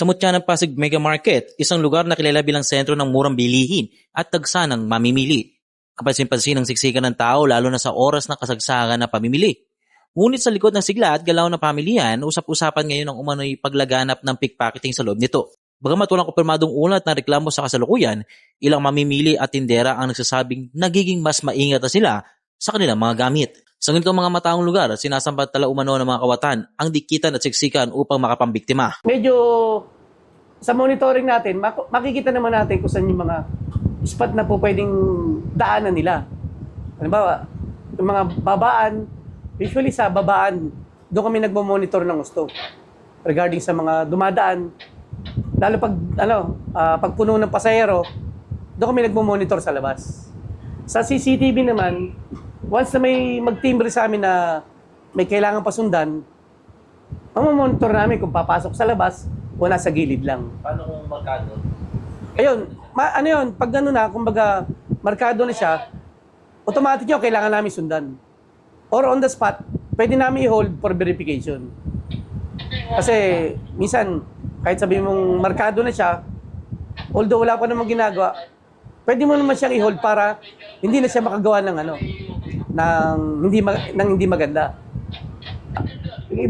Sa Mutya ng Pasig Mega Market, isang lugar na kilala bilang sentro ng murang bilihin at tagsa ng mamimili. Kapansin-pansin ang siksikan ng tao lalo na sa oras ng kasagsagan na pamimili. Ngunit sa likod ng sigla at galaw ng pamilihan, usap-usapan ngayon ang umano'y paglaganap ng pickpocketing sa loob nito. Bagamat walang kumpirmadong ulat na reklamo sa kasalukuyan, ilang mamimili at tindera ang nagsasabing nagiging mas maingat na sila sa kanilang mga gamit. Sa ganitong mga mataong lugar, sinasambatala umano ng mga kawatan ang dikitan at siksikan upang makapambiktima. Medyo sa monitoring natin, makikita naman natin kung saan yung mga spot na po pwedeng daanan nila. Halimbawa, yung mga babaan, usually sa babaan, doon kami nagmo-monitor ng gusto. Regarding sa mga dumadaan, lalo pag puno ng pasahero, doon kami nagmo-monitor sa labas. Sa CCTV naman, once na may magtimbre sa amin na may kailangan pasundan, mamamonitor namin kung papasok sa labas o nasa gilid lang. Paano kung markado? Ayun, ano yun, pag gano'n na, kumbaga, markado na siya, automatic yun, kailangan namin sundan. Or on the spot, pwede namin i-hold for verification. Kasi, minsan, kahit sabihin mong markado na siya, although wala pa namang ginagawa, pwede mo naman siyang i-hold para hindi na siya makagawa ng hindi maganda. Yung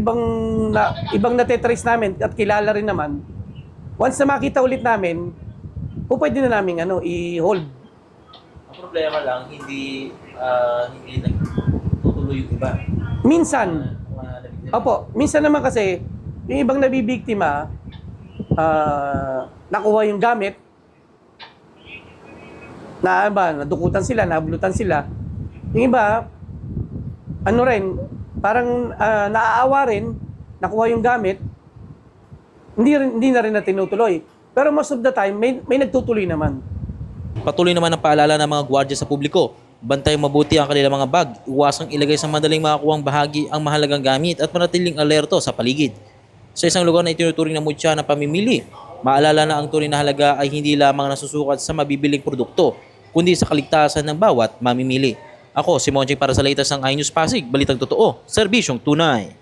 ibang natitrace namin at kilala rin naman, once na makita ulit namin, pwede na namin i-hold. Ang problema lang, hindi nagtutuloy yung iba. Minsan, minsan naman kasi, yung ibang nabibiktima, nakuha yung gamit, nadukutan sila, nabulutan sila. Yung iba, parang naaawa rin, nakuha yung gamit, hindi na rin na tinutuloy. Pero most of the time, may nagtutuloy naman. Patuloy naman ang paalala ng mga gwardiya sa publiko. Bantay mabuti ang kanilang mga bag, iwasang ilagay sa madaling makakuhang bahagi ang mahalagang gamit at manatiling alerto sa paligid. Sa isang lugar na itinuturing na mutya ng pamimili, maalala na ang tunay na halaga ay hindi lamang nasusukat sa mabibiling produkto, kundi sa kaligtasan ng bawat mamimili. Ako si Moncheng para sa latest ng iNews Pasig, balitang totoo, serbisyong tunay.